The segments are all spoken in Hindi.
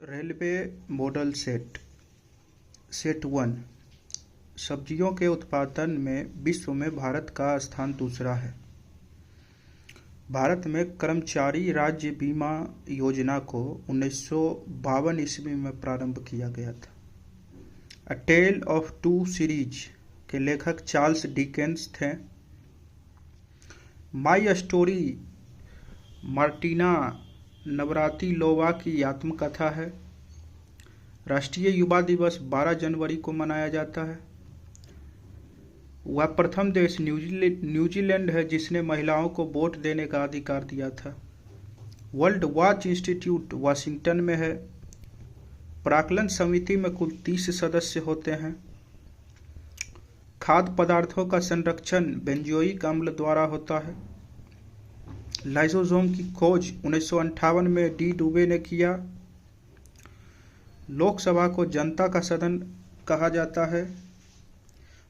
रेलवे मॉडल सेट सेट 1 सब्जियों के उत्पादन में विश्व में भारत का स्थान दूसरा है। भारत में कर्मचारी राज्य बीमा योजना को 1952 ईस्वी में प्रारंभ किया गया था। अ टेल ऑफ टू सीरीज के लेखक चार्ल्स डिकेंस थे। माई स्टोरी मार्टिना नवरातिलोवा की आत्मकथा है। राष्ट्रीय युवा दिवस 12 जनवरी को मनाया जाता है। वह प्रथम देश न्यूजीलैंड है जिसने महिलाओं को वोट देने का अधिकार दिया था। वर्ल्ड वॉच इंस्टीट्यूट वाशिंगटन में है। प्राक्कलन समिति में कुल 30 सदस्य होते हैं। खाद्य पदार्थों का संरक्षण बेंजोइक अम्ल द्वारा होता है। लाइसोसोम की खोज 1958 में डी डुबे ने किया। लोकसभा को जनता का सदन कहा जाता है।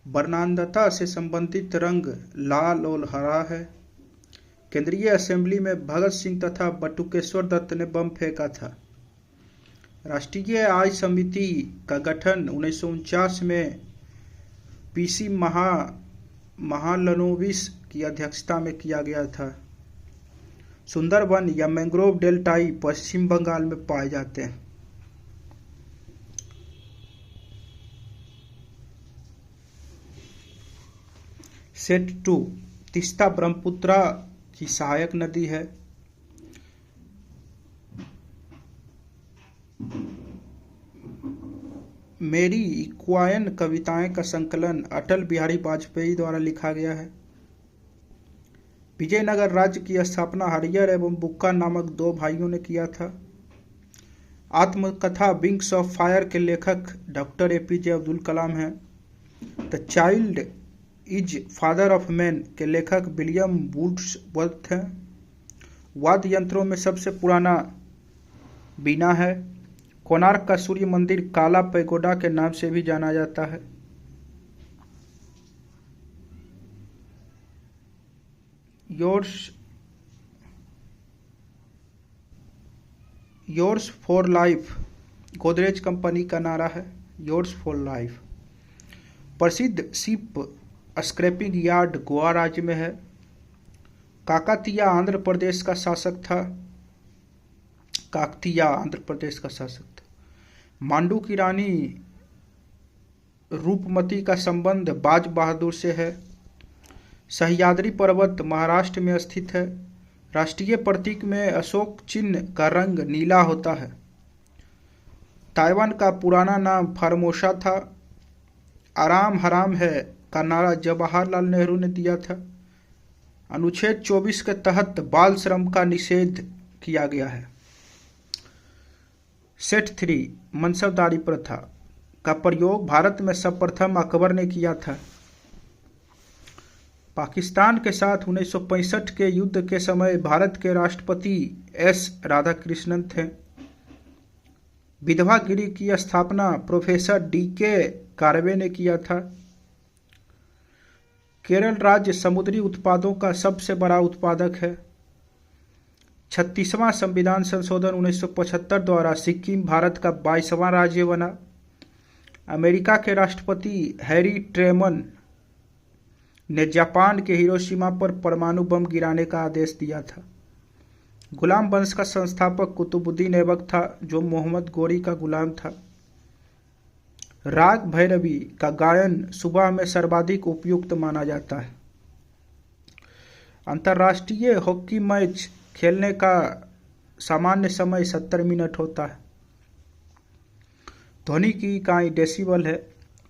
वर्णांधता से संबंधित रंग लाल और हरा है। केंद्रीय असेंबली में भगत सिंह तथा बटुकेश्वर दत्त ने बम फेंका था। राष्ट्रीय आय समिति का गठन 1949 में पीसी महालनोबिस की अध्यक्षता में किया गया था। सुंदरवन या मैंग्रोव डेल्टाई पश्चिम बंगाल में पाए जाते हैं। सेट 2 तीस्ता ब्रह्मपुत्र की सहायक नदी है। मेरी इक्वायन कविताएं का संकलन अटल बिहारी वाजपेयी द्वारा लिखा गया है। विजयनगर राज्य की स्थापना हरियर एवं बुक्का नामक 2 भाइयों ने किया था। आत्मकथा विंग्स ऑफ फायर के लेखक डॉक्टर एपीजे अब्दुल कलाम हैं। The child is father of man के लेखक विलियम वुड्सवर्थ हैं। वाद्य यंत्रों में सबसे पुराना बीना है। कोणार्क का सूर्य मंदिर काला पैगोडा के नाम से भी जाना जाता है। Yours for life Godrej company का नारा है। Yours for life. प्रसिद्ध शिप स्क्रैपिंग यार्ड गोवा राज्य में है। काकतीय आंध्र प्रदेश का शासक था। मांडू की रानी रूपमती का संबंध बाज बहादुर से है। सह्याद्री पर्वत महाराष्ट्र में स्थित है। राष्ट्रीय प्रतीक में अशोक चिन्ह का रंग नीला होता है। ताइवान का पुराना नाम फार्मोसा था। आराम हराम है का नारा जवाहरलाल नेहरू ने दिया था। अनुच्छेद 24 के तहत बाल श्रम का निषेध किया गया है। सेट 3 मनसबदारी प्रथा का प्रयोग भारत में सर्वप्रथम अकबर ने किया था। पाकिस्तान के साथ 1965 के युद्ध के समय भारत के राष्ट्रपति एस राधाकृष्णन थे। विधवा गिरी की स्थापना प्रोफेसर डी.के. कार्वे ने किया था। केरल राज्य समुद्री उत्पादों का सबसे बड़ा उत्पादक है। 36वां संविधान संशोधन 1975 द्वारा सिक्किम भारत का 22वां राज्य बना। अमेरिका के राष्ट्रपति हैरी ट्रूमन ने जापान के हिरोशिमा पर परमाणु बम गिराने का आदेश दिया था। गुलाम वंश का संस्थापक कुतुबुद्दीन ऐबक था जो मोहम्मद गोरी का गुलाम था। राग भैरवी का गायन सुबह में सर्वाधिक उपयुक्त माना जाता है। अंतर्राष्ट्रीय हॉकी मैच खेलने का सामान्य समय 70 मिनट होता है। ध्वनि की इकाई डेसिबल है।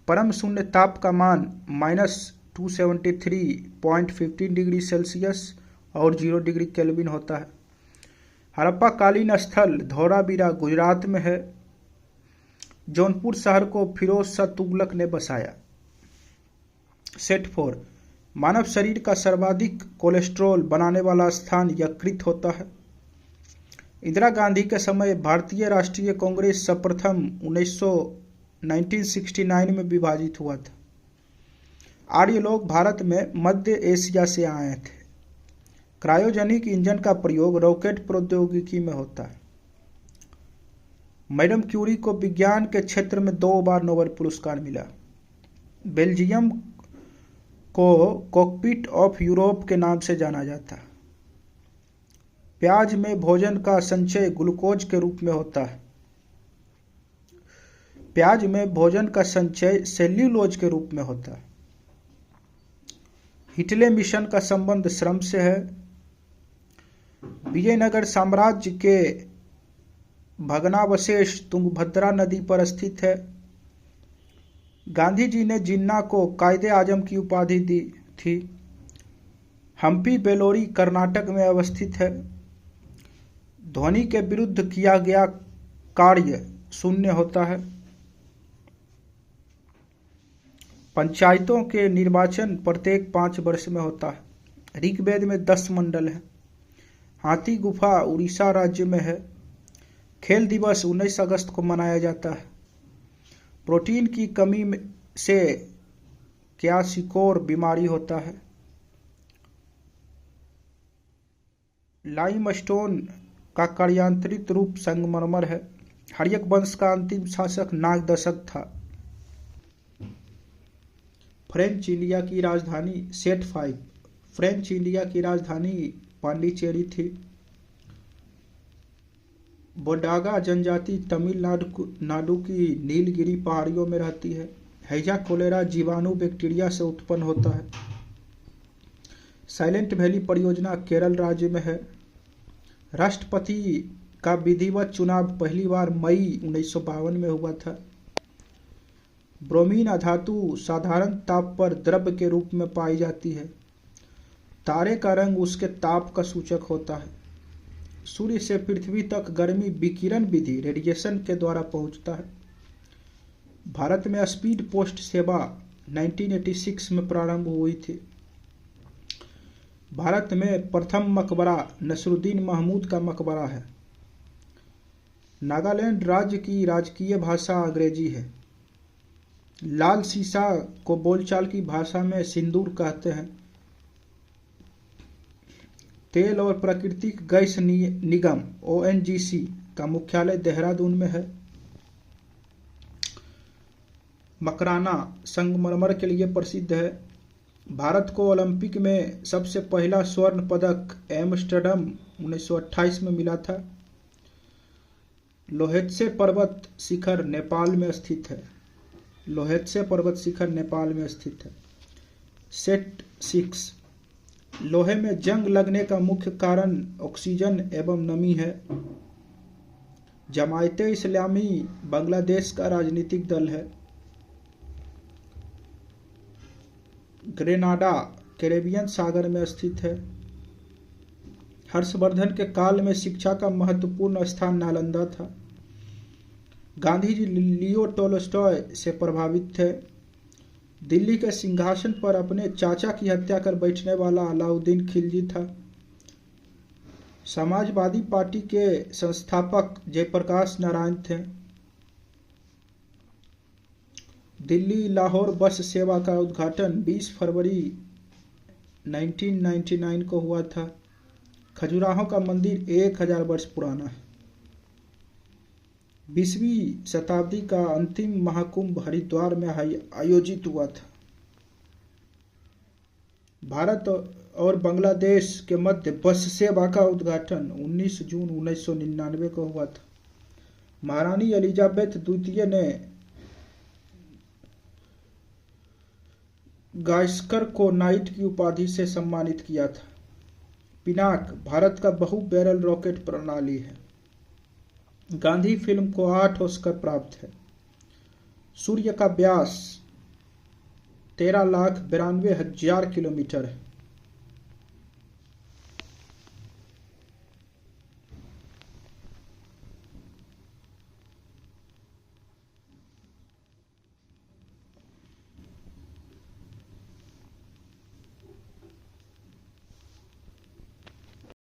परम शून्य ताप का मान -273.15 डिग्री सेल्सियस और 0 डिग्री केल्विन होता है। हड़प्पा कालीन स्थल धौलावीरा गुजरात में है। जौनपुर शहर को फिरोज शाह तुगलक ने बसाया। सेट 4 मानव शरीर का सर्वाधिक कोलेस्ट्रॉल बनाने वाला स्थान यकृत होता है। इंदिरा गांधी के समय भारतीय राष्ट्रीय कांग्रेस सर्वप्रथम 1969 में विभाजित हुआ था। आर्य लोग भारत में मध्य एशिया से आए थे। क्रायोजेनिक इंजन का प्रयोग रॉकेट प्रौद्योगिकी में होता है। मैडम क्यूरी को विज्ञान के क्षेत्र में 2 बार नोबेल पुरस्कार मिला। बेल्जियम को कॉकपिट ऑफ यूरोप के नाम से जाना जाता है। प्याज में भोजन का संचय ग्लूकोज के रूप में होता है। प्याज में भोजन का संचय सेल्यूलोज के रूप में होता है। हिटले मिशन का संबंध श्रम से है। विजयनगर साम्राज्य के भग्नावशेष तुंगभद्रा नदी पर स्थित है। गांधी जी ने जिन्ना को कायदे आजम की उपाधि दी थी। हम्पी बेलोरी कर्नाटक में अवस्थित है। ध्वनि के विरुद्ध किया गया कार्य शून्य होता है। पंचायतों के निर्वाचन प्रत्येक 5 वर्ष में होता है। ऋग्वेद में 10 मंडल है। हाथी गुफा उड़ीसा राज्य में है। खेल दिवस 19 अगस्त को मनाया जाता है। प्रोटीन की कमी से क्या सिकोर बीमारी होता है? लाइमस्टोन का कार्यांतरित रूप संगमरमर है। हर्यक वंश का अंतिम शासक नागदशक था। फ्रेंच इंडिया की राजधानी सेट 5। फ्रेंच इंडिया की राजधानी पांडिचेरी थी। बोडागा जनजाति तमिलनाडु की नीलगिरी पहाड़ियों में रहती है। हैजा कोलेरा जीवाणु बैक्टीरिया से उत्पन्न होता है। साइलेंट वैली परियोजना केरल राज्य में है। राष्ट्रपति का विधिवत चुनाव पहली बार मई 1952 में हुआ था। ब्रोमीन अधातु साधारण ताप पर द्रव्य के रूप में पाई जाती है। तारे का रंग उसके ताप का सूचक होता है। सूर्य से पृथ्वी तक गर्मी विकिरण विधि रेडिएशन के द्वारा पहुंचता है। भारत में स्पीड पोस्ट सेवा 1986 में प्रारंभ हुई थी। भारत में प्रथम मकबरा नसरुद्दीन महमूद का मकबरा है। नागालैंड राज्य की राजकीय भाषा अंग्रेजी है। लाल सीसा को बोलचाल की भाषा में सिंदूर कहते हैं। तेल और प्राकृतिक गैस निगम ONGC का मुख्यालय देहरादून में है। मकराना संगमरमर के लिए प्रसिद्ध है। भारत को ओलंपिक में सबसे पहला स्वर्ण पदक एम्स्टर्डम 1928 में मिला था। लोहेत्से पर्वत शिखर नेपाल में स्थित है। लोहेत्से पर्वत शिखर नेपाल में स्थित है। सेट 6। लोहे में जंग लगने का मुख्य कारण ऑक्सीजन एवं नमी है। जमायते इस्लामी बांग्लादेश का राजनीतिक दल है। ग्रेनाडा कैरेबियन सागर में स्थित है। हर्षवर्धन के काल में शिक्षा का महत्वपूर्ण स्थान नालंदा था। गांधी जी लियो टोल्स्टॉय से प्रभावित थे। दिल्ली के सिंहासन पर अपने चाचा की हत्या कर बैठने वाला अलाउद्दीन खिलजी था। समाजवादी पार्टी के संस्थापक जयप्रकाश नारायण थे। दिल्ली लाहौर बस सेवा का उद्घाटन 20 फरवरी 1999 को हुआ था। खजुराहो का मंदिर 1000 वर्ष पुराना है। 20वीं शताब्दी का अंतिम महाकुंभ हरिद्वार में आयोजित हुआ था। भारत और बांग्लादेश के मध्य बस सेवा का उद्घाटन 19 जून 1999 को हुआ था। महारानी एलिजाबेथ द्वितीय ने गायस्कर को नाइट की उपाधि से सम्मानित किया था। पिनाक भारत का बहु बैरल रॉकेट प्रणाली है। गांधी फिल्म को 8 ऑस्कर प्राप्त है। सूर्य का व्यास 13,92,000 किलोमीटर है।